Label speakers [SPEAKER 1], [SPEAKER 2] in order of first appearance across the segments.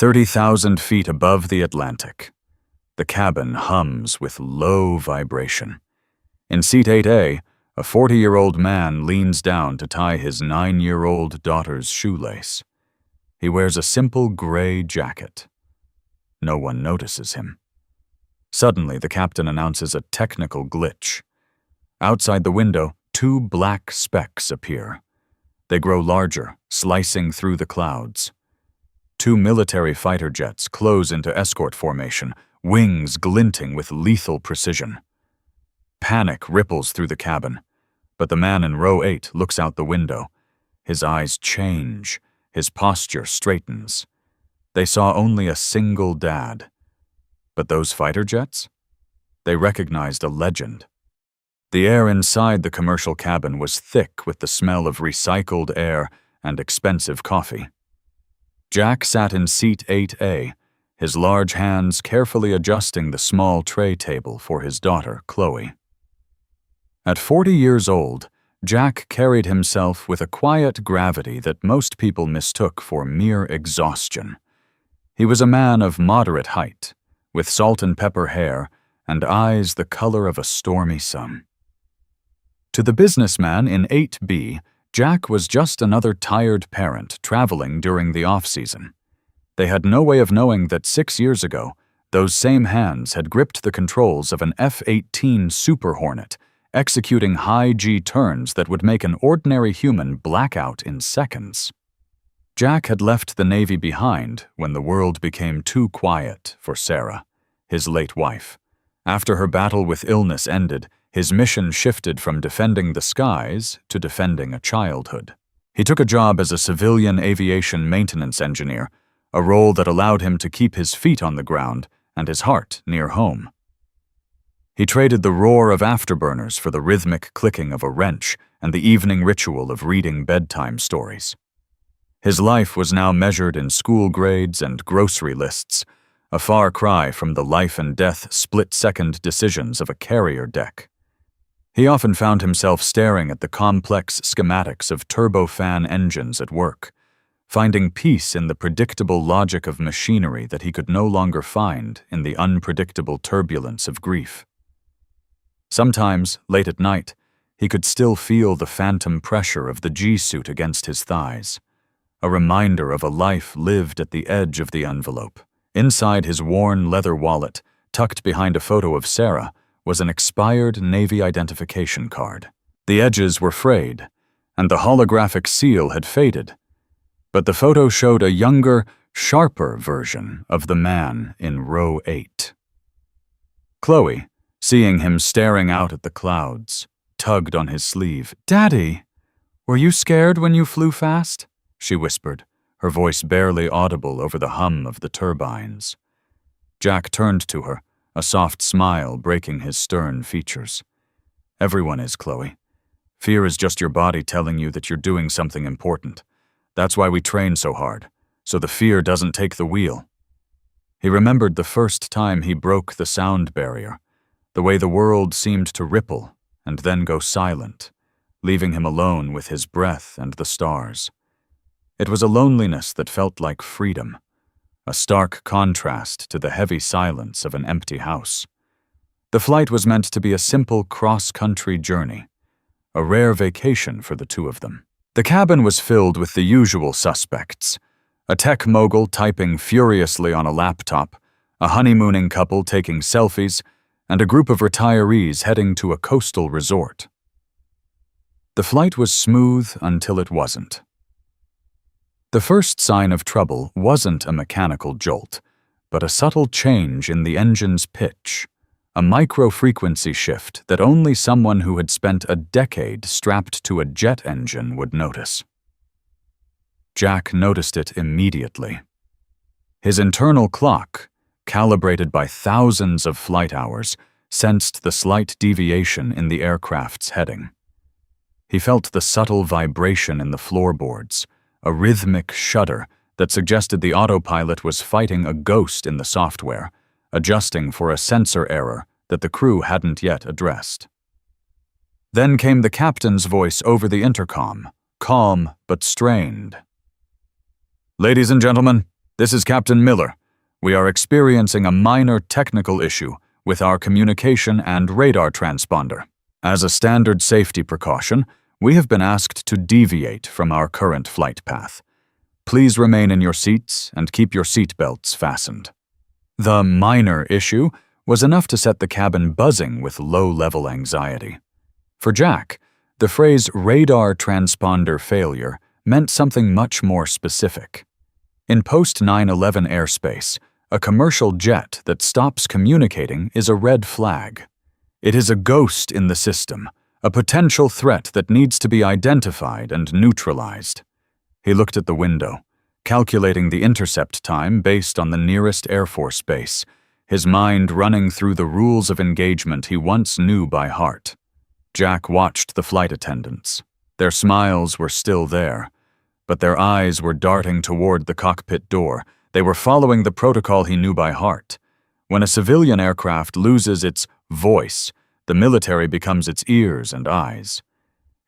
[SPEAKER 1] 30,000 feet above the Atlantic. The cabin hums with low vibration. In seat 8A, a 40-year-old man leans down to tie his 9-year-old daughter's shoelace. He wears a simple gray jacket. No one notices him. Suddenly, the captain announces a technical glitch. Outside the window, 2 black specks appear. They grow larger, slicing through the clouds. 2 military fighter jets close into escort formation, wings glinting with lethal precision. Panic ripples through the cabin, but the man in row 8 looks out the window. His eyes change, his posture straightens. They saw only a single dad. But those fighter jets? They recognized a legend. The air inside the commercial cabin was thick with the smell of recycled air and expensive coffee. Jack sat in seat 8A, his large hands carefully adjusting the small tray table for his daughter, Chloe. At 40 years old, Jack carried himself with a quiet gravity that most people mistook for mere exhaustion. He was a man of moderate height, with salt and pepper hair and eyes the color of a stormy sun. To the businessman in 8B, Jack was just another tired parent traveling during the off-season. They had no way of knowing that 6 years ago, those same hands had gripped the controls of an F-18 Super Hornet, executing high G turns that would make an ordinary human black out in seconds. Jack had left the Navy behind when the world became too quiet for Sarah, his late wife. After her battle with illness ended, his mission shifted from defending the skies to defending a childhood. He took a job as a civilian aviation maintenance engineer, a role that allowed him to keep his feet on the ground and his heart near home. He traded the roar of afterburners for the rhythmic clicking of a wrench and the evening ritual of reading bedtime stories. His life was now measured in school grades and grocery lists, a far cry from the life-and-death split-second decisions of a carrier deck. He often found himself staring at the complex schematics of turbofan engines at work, finding peace in the predictable logic of machinery that he could no longer find in the unpredictable turbulence of grief. Sometimes, late at night, he could still feel the phantom pressure of the G-suit against his thighs, a reminder of a life lived at the edge of the envelope. Inside his worn leather wallet, tucked behind a photo of Sarah, was an expired Navy identification card. The edges were frayed, and the holographic seal had faded, but the photo showed a younger, sharper version of the man in row 8. Chloe, seeing him staring out at the clouds, tugged on his sleeve. "Daddy, were you scared when you flew fast?" she whispered, her voice barely audible over the hum of the turbines. Jack turned to her, a soft smile breaking his stern features. "Everyone is, Chloe. Fear is just your body telling you that you're doing something important. That's why we train so hard, so the fear doesn't take the wheel." He remembered the first time he broke the sound barrier, the way the world seemed to ripple and then go silent, leaving him alone with his breath and the stars. It was a loneliness that felt like freedom, a stark contrast to the heavy silence of an empty house. The flight was meant to be a simple cross-country journey, a rare vacation for the two of them. The cabin was filled with the usual suspects: a tech mogul typing furiously on a laptop, a honeymooning couple taking selfies, and a group of retirees heading to a coastal resort. The flight was smooth until it wasn't. The first sign of trouble wasn't a mechanical jolt, but a subtle change in the engine's pitch, a micro-frequency shift that only someone who had spent a decade strapped to a jet engine would notice. Jack noticed it immediately. His internal clock, calibrated by thousands of flight hours, sensed the slight deviation in the aircraft's heading. He felt the subtle vibration in the floorboards, a rhythmic shudder that suggested the autopilot was fighting a ghost in the software, adjusting for a sensor error that the crew hadn't yet addressed. Then came the captain's voice over the intercom, calm but strained. "Ladies and gentlemen, This is Captain Miller. We are experiencing a minor technical issue with our communication and radar transponder. As a standard safety precaution, we have been asked to deviate from our current flight path. Please remain in your seats and keep your seat belts fastened." The minor issue was enough to set the cabin buzzing with low-level anxiety. For Jack, the phrase radar transponder failure meant something much more specific. In post-9/11 airspace, a commercial jet that stops communicating is a red flag. It is a ghost in the system, a potential threat that needs to be identified and neutralized. He looked at the window, calculating the intercept time based on the nearest Air Force base, his mind running through the rules of engagement he once knew by heart. Jack watched the flight attendants. Their smiles were still there, but their eyes were darting toward the cockpit door. They were following the protocol he knew by heart. When a civilian aircraft loses its voice, the military becomes its ears and eyes.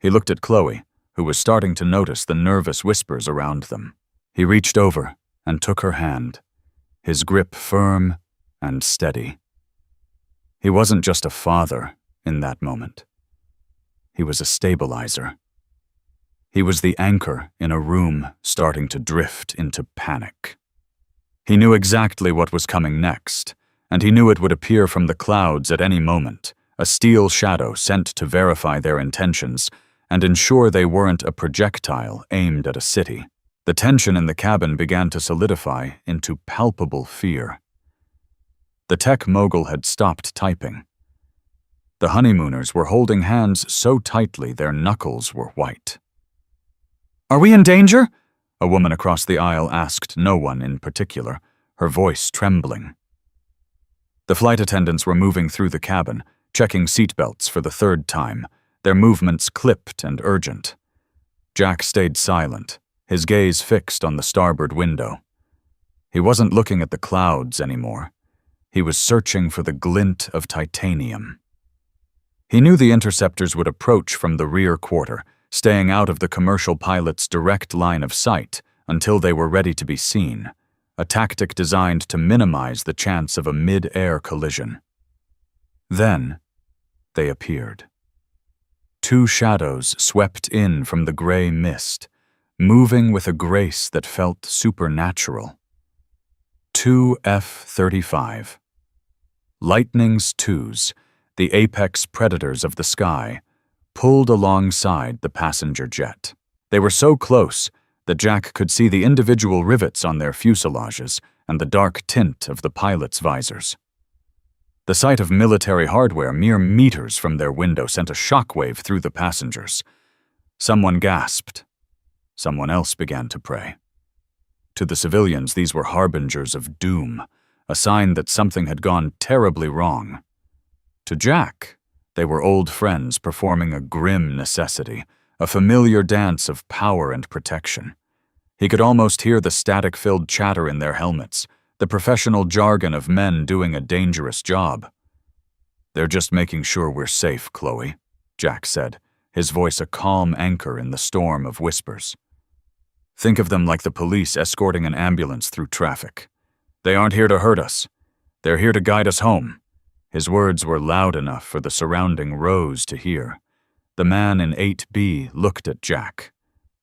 [SPEAKER 1] He looked at Chloe, who was starting to notice the nervous whispers around them. He reached over and took her hand, his grip firm and steady. He wasn't just a father in that moment. He was a stabilizer. He was the anchor in a room starting to drift into panic. He knew exactly what was coming next, and he knew it would appear from the clouds at any moment, a steel shadow sent to verify their intentions and ensure they weren't a projectile aimed at a city. The tension in the cabin began to solidify into palpable fear. The tech mogul had stopped typing. The honeymooners were holding hands so tightly their knuckles were white. "Are we in danger?" a woman across the aisle asked no one in particular, her voice trembling. The flight attendants were moving through the cabin, checking seatbelts for the third time, their movements clipped and urgent. Jack stayed silent, his gaze fixed on the starboard window. He wasn't looking at the clouds anymore. He was searching for the glint of titanium. He knew the interceptors would approach from the rear quarter, staying out of the commercial pilot's direct line of sight until they were ready to be seen, a tactic designed to minimize the chance of a mid-air collision. Then, they appeared. Two shadows swept in from the gray mist, moving with a grace that felt supernatural. Two F-35. Lightning's twos, the apex predators of the sky, pulled alongside the passenger jet. They were so close that Jack could see the individual rivets on their fuselages and the dark tint of the pilot's visors. The sight of military hardware mere meters from their window sent a shockwave through the passengers. Someone gasped. Someone else began to pray. To the civilians, these were harbingers of doom, a sign that something had gone terribly wrong. To Jack, they were old friends performing a grim necessity, a familiar dance of power and protection. He could almost hear the static-filled chatter in their helmets, the professional jargon of men doing a dangerous job. "They're just making sure we're safe, Chloe," Jack said, his voice a calm anchor in the storm of whispers. "Think of them like the police escorting an ambulance through traffic. They aren't here to hurt us. They're here to guide us home." His words were loud enough for the surrounding rows to hear. The man in 8B looked at Jack,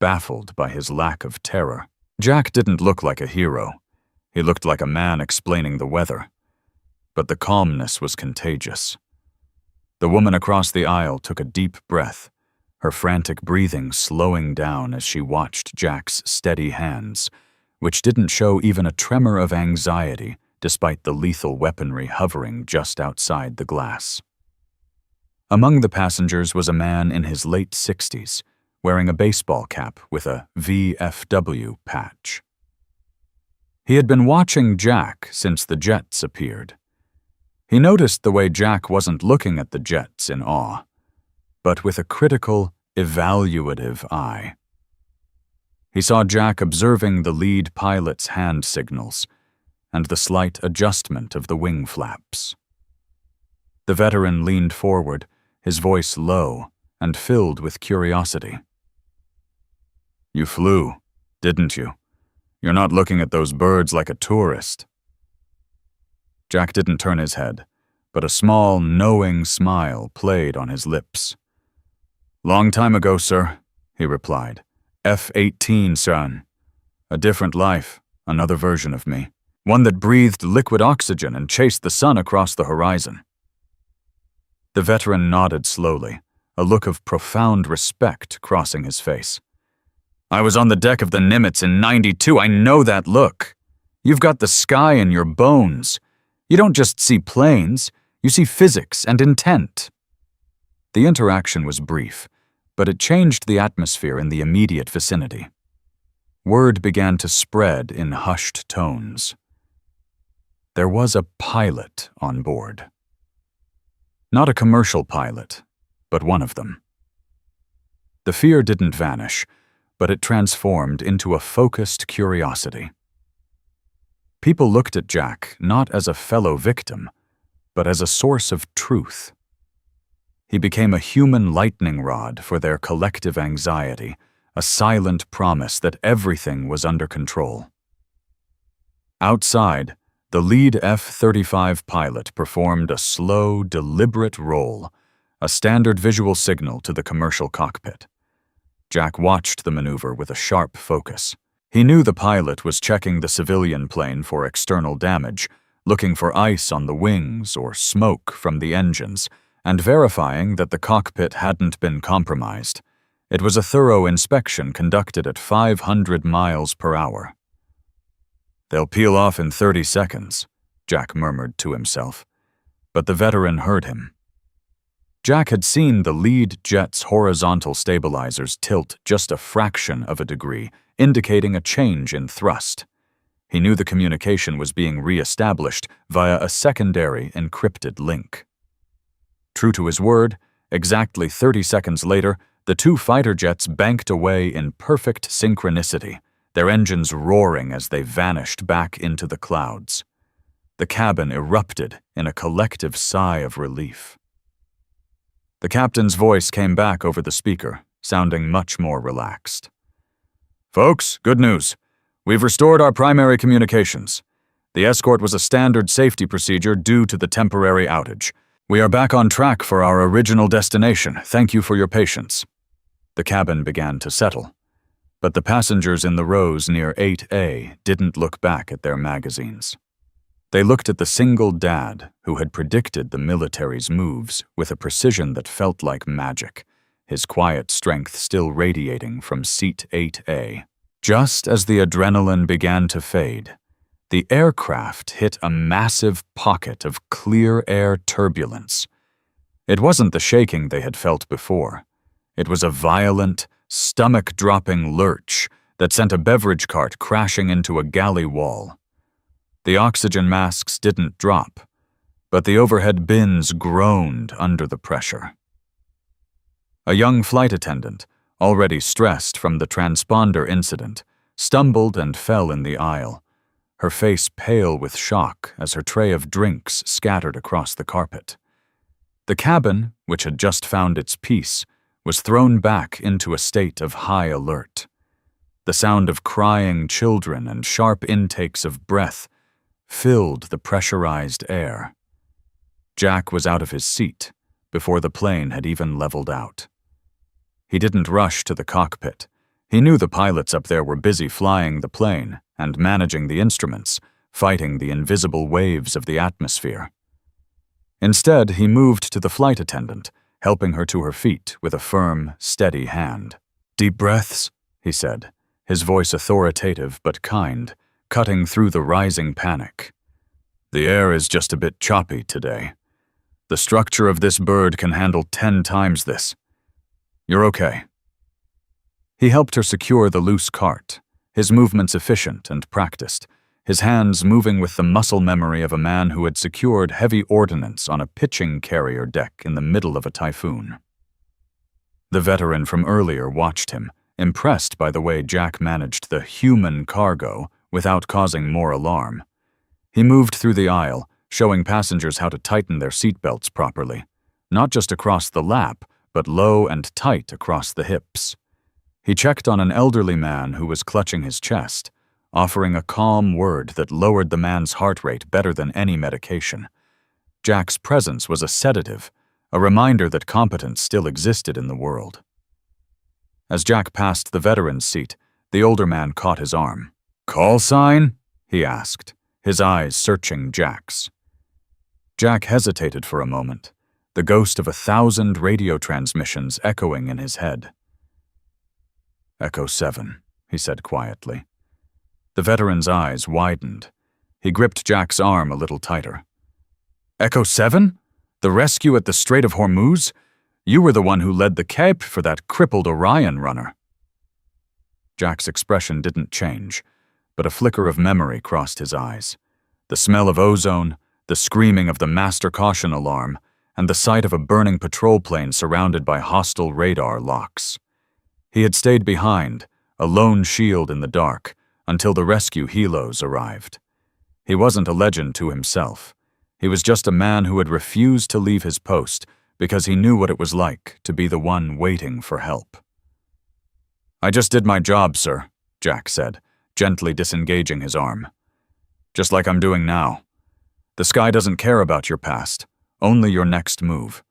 [SPEAKER 1] baffled by his lack of terror. Jack didn't look like a hero. He looked like a man explaining the weather. But the calmness was contagious. The woman across the aisle took a deep breath, her frantic breathing slowing down as she watched Jack's steady hands, which didn't show even a tremor of anxiety despite the lethal weaponry hovering just outside the glass. Among the passengers was a man in his late 60s, wearing a baseball cap with a VFW patch. He had been watching Jack since the jets appeared. He noticed the way Jack wasn't looking at the jets in awe, but with a critical, evaluative eye. He saw Jack observing the lead pilot's hand signals and the slight adjustment of the wing flaps. The veteran leaned forward, his voice low and filled with curiosity. "You flew, didn't you? You're not looking at those birds like a tourist." Jack didn't turn his head, but a small, knowing smile played on his lips. "Long time ago, sir," he replied. "F-18, son. A different life, another version of me. One that breathed liquid oxygen and chased the sun across the horizon." The veteran nodded slowly, a look of profound respect crossing his face. "I was on the deck of the Nimitz in '92. I know that look. You've got the sky in your bones. You don't just see planes, you see physics and intent." The interaction was brief, but it changed the atmosphere in the immediate vicinity. Word began to spread in hushed tones. There was a pilot on board. Not a commercial pilot, but one of them. The fear didn't vanish, but it transformed into a focused curiosity. People looked at Jack not as a fellow victim, but as a source of truth. He became a human lightning rod for their collective anxiety, a silent promise that everything was under control. Outside, the lead F-35 pilot performed a slow, deliberate roll, a standard visual signal to the commercial cockpit. Jack watched the maneuver with a sharp focus. He knew the pilot was checking the civilian plane for external damage, looking for ice on the wings or smoke from the engines, and verifying that the cockpit hadn't been compromised. It was a thorough inspection conducted at 500 miles per hour. "They'll peel off in 30 seconds, Jack murmured to himself. But the veteran heard him. Jack had seen the lead jet's horizontal stabilizers tilt just a fraction of a degree, indicating a change in thrust. He knew the communication was being re-established via a secondary encrypted link. True to his word, exactly 30 seconds later, the two fighter jets banked away in perfect synchronicity, their engines roaring as they vanished back into the clouds. The cabin erupted in a collective sigh of relief. The captain's voice came back over the speaker, sounding much more relaxed. "Folks, good news. We've restored our primary communications. The escort was a standard safety procedure due to the temporary outage. We are back on track for our original destination. Thank you for your patience." The cabin began to settle, but the passengers in the rows near 8A didn't look back at their magazines. They looked at the single dad who had predicted the military's moves with a precision that felt like magic, his quiet strength still radiating from seat 8A. Just as the adrenaline began to fade, the aircraft hit a massive pocket of clear air turbulence. It wasn't the shaking they had felt before. It was a violent, stomach-dropping lurch that sent a beverage cart crashing into a galley wall. The oxygen masks didn't drop, but the overhead bins groaned under the pressure. A young flight attendant, already stressed from the transponder incident, stumbled and fell in the aisle, her face pale with shock as her tray of drinks scattered across the carpet. The cabin, which had just found its peace, was thrown back into a state of high alert. The sound of crying children and sharp intakes of breath filled the pressurized air. Jack was out of his seat before the plane had even leveled out. He didn't rush to the cockpit. He knew the pilots up there were busy flying the plane and managing the instruments, fighting the invisible waves of the atmosphere. Instead, he moved to the flight attendant, helping her to her feet with a firm, steady hand. "Deep breaths," he said, his voice authoritative but kind, cutting through the rising panic. "The air is just a bit choppy today. The structure of this bird can handle 10 times this. You're okay." He helped her secure the loose cart, his movements efficient and practiced, his hands moving with the muscle memory of a man who had secured heavy ordnance on a pitching carrier deck in the middle of a typhoon. The veteran from earlier watched him, impressed by the way Jack managed the human cargo without causing more alarm. He moved through the aisle, showing passengers how to tighten their seatbelts properly, not just across the lap, but low and tight across the hips. He checked on an elderly man who was clutching his chest, offering a calm word that lowered the man's heart rate better than any medication. Jack's presence was a sedative, a reminder that competence still existed in the world. As Jack passed the veteran's seat, the older man caught his arm. "Call sign?" he asked, his eyes searching Jack's. Jack hesitated for a moment, the ghost of 1,000 radio transmissions echoing in his head. "Echo 7, he said quietly. The veteran's eyes widened. He gripped Jack's arm a little tighter. "Echo 7? The rescue at the Strait of Hormuz? You were the one who led the cape for that crippled Orion runner." Jack's expression didn't change, but a flicker of memory crossed his eyes. The smell of ozone, the screaming of the master caution alarm, and the sight of a burning patrol plane surrounded by hostile radar locks. He had stayed behind, a lone shield in the dark, until the rescue helos arrived. He wasn't a legend to himself. He was just a man who had refused to leave his post because he knew what it was like to be the one waiting for help. "I just did my job, sir," Jack said, gently disengaging his arm. "Just like I'm doing now. The sky doesn't care about your past, only your next move.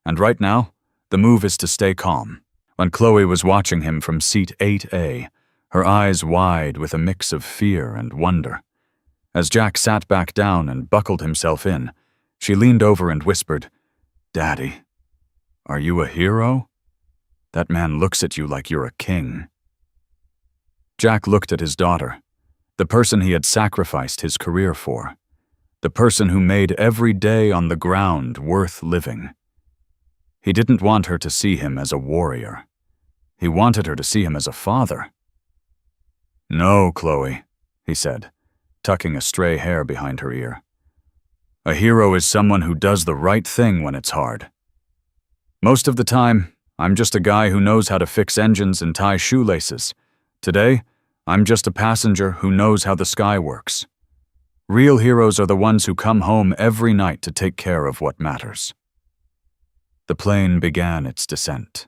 [SPEAKER 1] And right now, the move is to stay calm." When Chloe was watching him from seat 8A, her eyes wide with a mix of fear and wonder. As Jack sat back down and buckled himself in, she leaned over and whispered, "Daddy, are you a hero? That man looks at you like you're a king." Jack looked at his daughter, the person he had sacrificed his career for, the person who made every day on the ground worth living. He didn't want her to see him as a warrior. He wanted her to see him as a father. "No, Chloe," he said, tucking a stray hair behind her ear. "A hero is someone who does the right thing when it's hard. Most of the time, I'm just a guy who knows how to fix engines and tie shoelaces. Today, I'm just a passenger who knows how the sky works. Real heroes are the ones who come home every night to take care of what matters." The plane began its descent.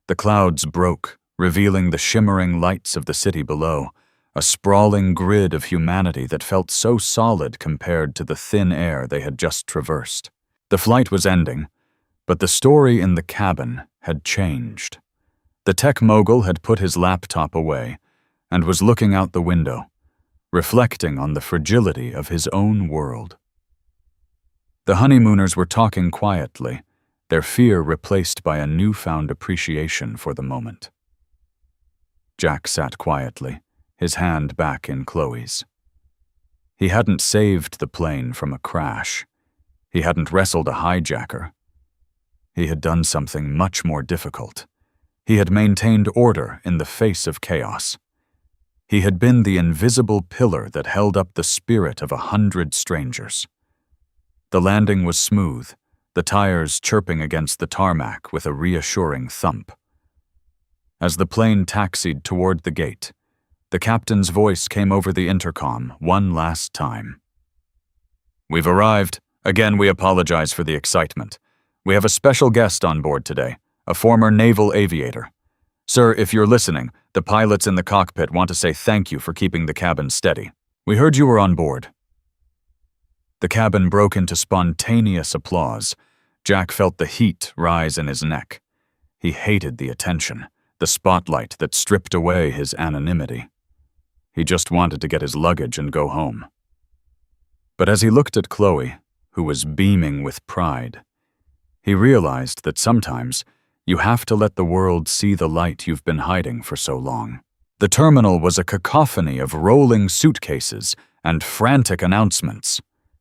[SPEAKER 1] The clouds broke, revealing the shimmering lights of the city below, a sprawling grid of humanity that felt so solid compared to the thin air they had just traversed. The flight was ending, but the story in the cabin had changed. The tech mogul had put his laptop away and was looking out the window, reflecting on the fragility of his own world. The honeymooners were talking quietly, their fear replaced by a newfound appreciation for the moment. Jack sat quietly, his hand back in Chloe's. He hadn't saved the plane from a crash. He hadn't wrestled a hijacker. He had done something much more difficult. He had maintained order in the face of chaos. He had been the invisible pillar that held up the spirit of 100 strangers. The landing was smooth, the tires chirping against the tarmac with a reassuring thump. As the plane taxied toward the gate, the captain's voice came over the intercom one last time. "We've arrived. Again, we apologize for the excitement. We have a special guest on board today, a former naval aviator. Sir, if you're listening, the pilots in the cockpit want to say thank you for keeping the cabin steady. We heard you were on board." The cabin broke into spontaneous applause. Jack felt the heat rise in his neck. He hated the attention, the spotlight that stripped away his anonymity. He just wanted to get his luggage and go home. But as he looked at Chloe, who was beaming with pride, he realized that sometimes you have to let the world see the light you've been hiding for so long. The terminal was a cacophony of rolling suitcases and frantic announcements.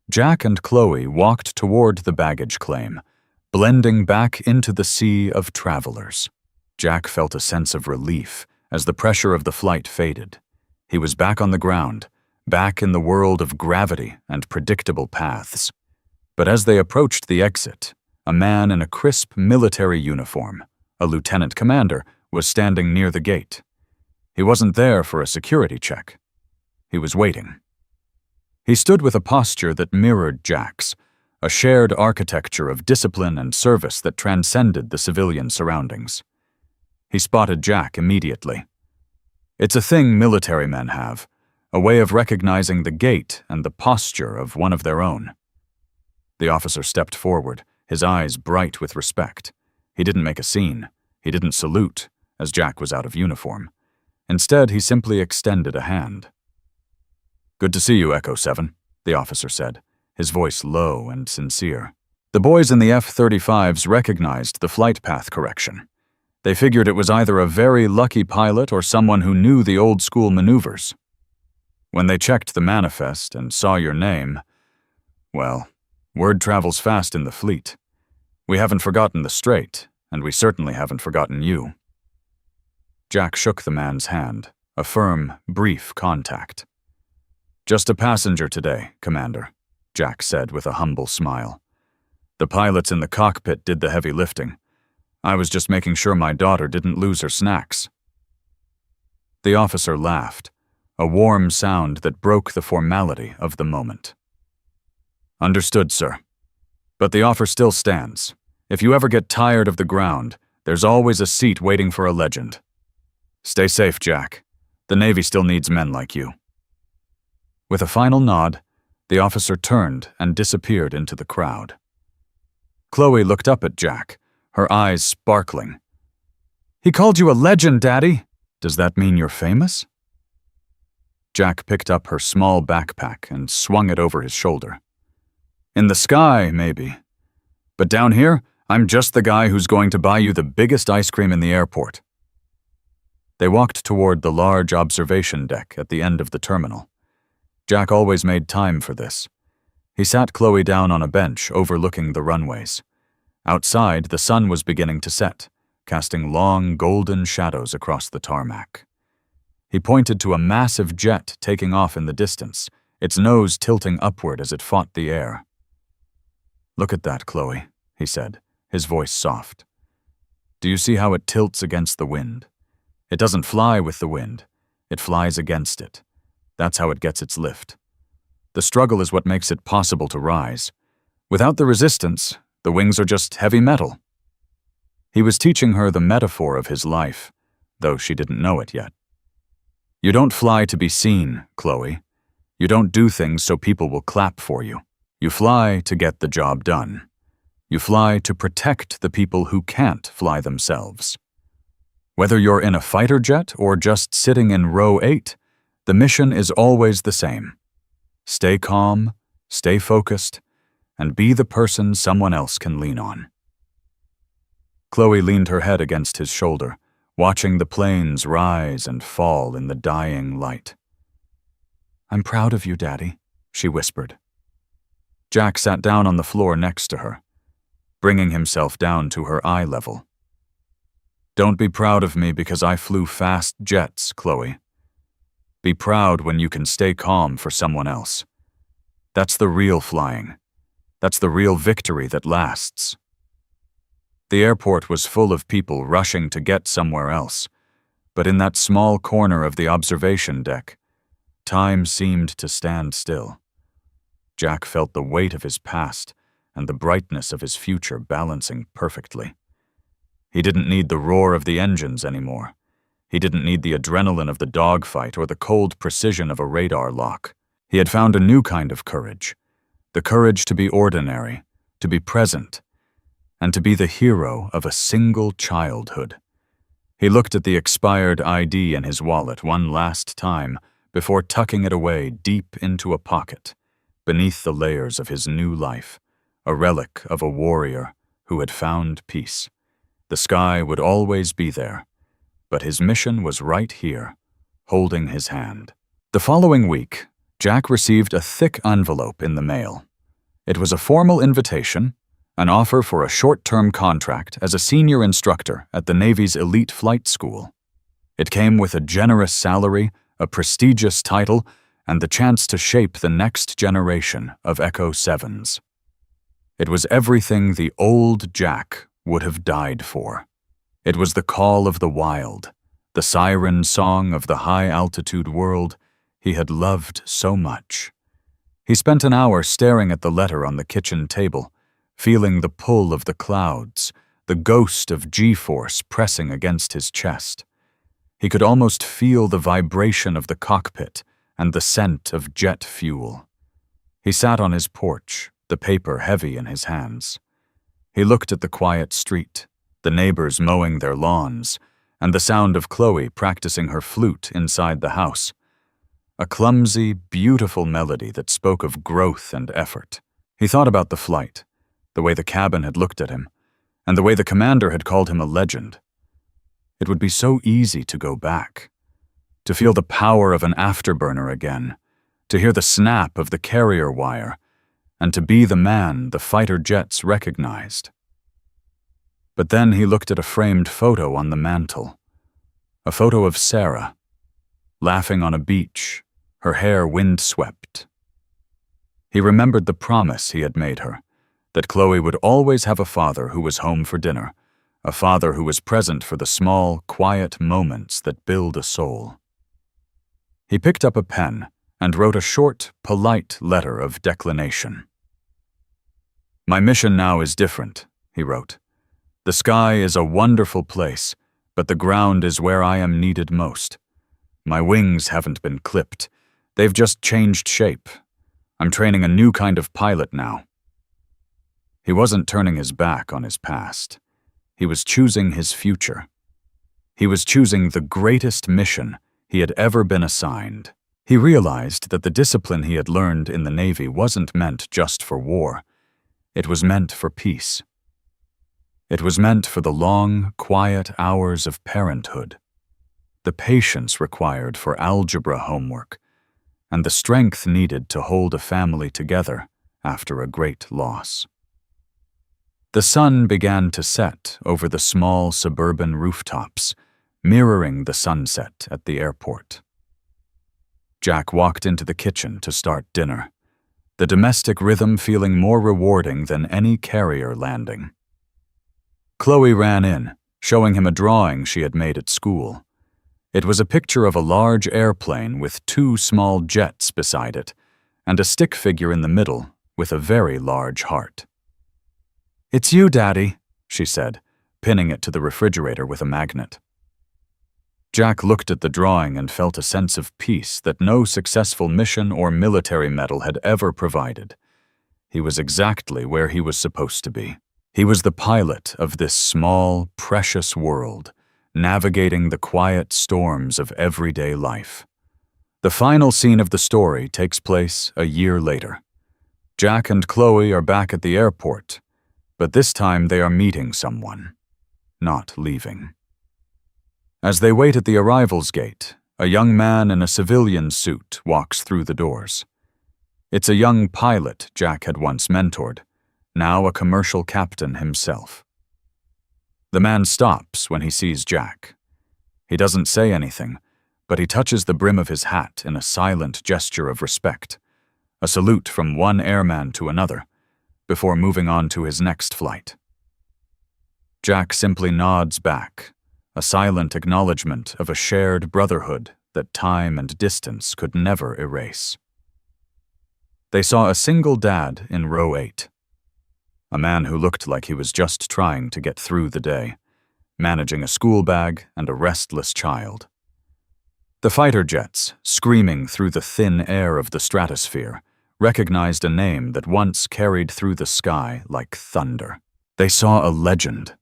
[SPEAKER 1] Jack and Chloe walked toward the baggage claim, blending back into the sea of travelers. Jack felt a sense of relief as the pressure of the flight faded. He was back on the ground, back in the world of gravity and predictable paths. But as they approached the exit, a man in a crisp military uniform, a lieutenant commander, was standing near the gate. He wasn't there for a security check. He was waiting. He stood with a posture that mirrored Jack's, a shared architecture of discipline and service that transcended the civilian surroundings. He spotted Jack immediately. It's a thing military men have, a way of recognizing the gait and the posture of one of their own. The officer stepped forward, his eyes bright with respect. He didn't make a scene. He didn't salute, as Jack was out of uniform. Instead, he simply extended a hand. "Good to see you, Echo 7, the officer said, his voice low and sincere. The boys in the F-35s recognized the flight path correction. They figured it was either a very lucky pilot or someone who knew the old-school maneuvers. When they checked the manifest and saw your name, well, word travels fast in the fleet. We haven't forgotten the Strait, and we certainly haven't forgotten you." Jack shook the man's hand, a firm, brief contact. "Just a passenger today, Commander," Jack said with a humble smile. "The pilots in the cockpit did the heavy lifting. I was just making sure my daughter didn't lose her snacks." The officer laughed, a warm sound that broke the formality of the moment. "Understood, sir. But the offer still stands. If you ever get tired of the ground, there's always a seat waiting for a legend. Stay safe, Jack. The Navy still needs men like you." With a final nod, the officer turned and disappeared into the crowd. Chloe looked up at Jack, her eyes sparkling. "He called you a legend, Daddy. Does that mean you're famous?" Jack picked up her small backpack and swung it over his shoulder. "In the sky, maybe. But down here, I'm just the guy who's going to buy you the biggest ice cream in the airport." They walked toward the large observation deck at the end of the terminal. Jack always made time for this. He sat Chloe down on a bench overlooking the runways. Outside, the sun was beginning to set, casting long, golden shadows across the tarmac. He pointed to a massive jet taking off in the distance, its nose tilting upward as it fought the air. "Look at that, Chloe," he said, his voice soft. "Do you see how it tilts against the wind? It doesn't fly with the wind. It flies against it. That's how it gets its lift. The struggle is what makes it possible to rise. Without the resistance, the wings are just heavy metal." He was teaching her the metaphor of his life, though she didn't know it yet. "You don't fly to be seen, Chloe. You don't do things so people will clap for you. You fly to get the job done. You fly to protect the people who can't fly themselves. Whether you're in a fighter jet or just sitting in row 8, the mission is always the same. Stay calm, stay focused, and be the person someone else can lean on." Chloe leaned her head against his shoulder, watching the planes rise and fall in the dying light. "I'm proud of you, Daddy," she whispered. Jack sat down on the floor next to her, bringing himself down to her eye level. "Don't be proud of me because I flew fast jets, Chloe. Be proud when you can stay calm for someone else. That's the real flying. That's the real victory that lasts." The airport was full of people rushing to get somewhere else, but in that small corner of the observation deck, time seemed to stand still. Jack felt the weight of his past and the brightness of his future balancing perfectly. He didn't need the roar of the engines anymore. He didn't need the adrenaline of the dogfight or the cold precision of a radar lock. He had found a new kind of courage, the courage to be ordinary, to be present, and to be the hero of a single childhood. He looked at the expired ID in his wallet one last time before tucking it away deep into a pocket, beneath the layers of his new life, a relic of a warrior who had found peace. The sky would always be there, but his mission was right here, holding his hand. The following week, Jack received a thick envelope in the mail. It was a formal invitation, an offer for a short-term contract as a senior instructor at the Navy's elite flight school. It came with a generous salary, a prestigious title, and the chance to shape the next generation of Echo 7s. It was everything the old Jack would have died for. It was the call of the wild, the siren song of the high-altitude world he had loved so much. He spent an hour staring at the letter on the kitchen table, feeling the pull of the clouds, the ghost of G-force pressing against his chest. He could almost feel the vibration of the cockpit and the scent of jet fuel. He sat on his porch, the paper heavy in his hands. He looked at the quiet street, the neighbors mowing their lawns, and the sound of Chloe practicing her flute inside the house. A clumsy, beautiful melody that spoke of growth and effort. He thought about the flight, the way the cabin had looked at him, and the way the commander had called him a legend. It would be so easy to go back, to feel the power of an afterburner again, to hear the snap of the carrier wire, and to be the man the fighter jets recognized. But then he looked at a framed photo on the mantel, a photo of Sarah, laughing on a beach, her hair windswept. He remembered the promise he had made her, that Chloe would always have a father who was home for dinner, a father who was present for the small, quiet moments that build a soul. He picked up a pen and wrote a short, polite letter of declination. "My mission now is different," he wrote. "The sky is a wonderful place, but the ground is where I am needed most. My wings haven't been clipped. They've just changed shape. I'm training a new kind of pilot now." He wasn't turning his back on his past. He was choosing his future. He was choosing the greatest mission he had ever been assigned. He realized that the discipline he had learned in the Navy wasn't meant just for war. It was meant for peace. It was meant for the long, quiet hours of parenthood, the patience required for algebra homework, and the strength needed to hold a family together after a great loss. The sun began to set over the small suburban rooftops, mirroring the sunset at the airport. Jack walked into the kitchen to start dinner, the domestic rhythm feeling more rewarding than any carrier landing. Chloe ran in, showing him a drawing she had made at school. It was a picture of a large airplane with 2 small jets beside it, and a stick figure in the middle with a very large heart. "It's you, Daddy," she said, pinning it to the refrigerator with a magnet. Jack looked at the drawing and felt a sense of peace that no successful mission or military medal had ever provided. He was exactly where he was supposed to be. He was the pilot of this small, precious world, navigating the quiet storms of everyday life. The final scene of the story takes place a year later. Jack and Chloe are back at the airport, but this time they are meeting someone, not leaving. As they wait at the arrivals gate, a young man in a civilian suit walks through the doors. It's a young pilot Jack had once mentored, now a commercial captain himself. The man stops when he sees Jack. He doesn't say anything, but he touches the brim of his hat in a silent gesture of respect, a salute from one airman to another, before moving on to his next flight. Jack simply nods back, a silent acknowledgement of a shared brotherhood that time and distance could never erase. They saw a single dad in row 8, a man who looked like he was just trying to get through the day, managing a school bag and a restless child. The fighter jets, screaming through the thin air of the stratosphere, recognized a name that once carried through the sky like thunder. They saw a legend.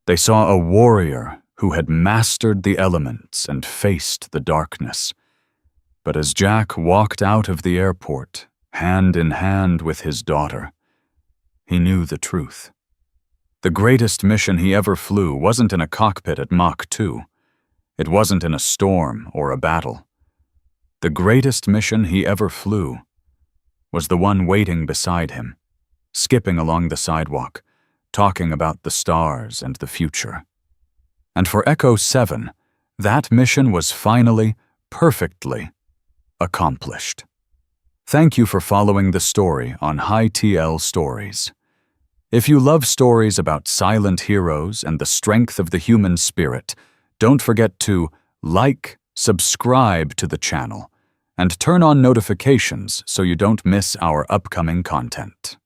[SPEAKER 1] They saw a warrior who had mastered the elements and faced the darkness. But as Jack walked out of the airport, hand in hand with his daughter, he knew the truth. The greatest mission he ever flew wasn't in a cockpit at Mach 2. It wasn't in a storm or a battle. The greatest mission he ever flew was the one waiting beside him, skipping along the sidewalk, talking about the stars and the future. And for Echo 7, that mission was finally, perfectly accomplished. Thank you for following the story on High TL Stories. If you love stories about silent heroes and the strength of the human spirit, don't forget to like, subscribe to the channel, and turn on notifications so you don't miss our upcoming content.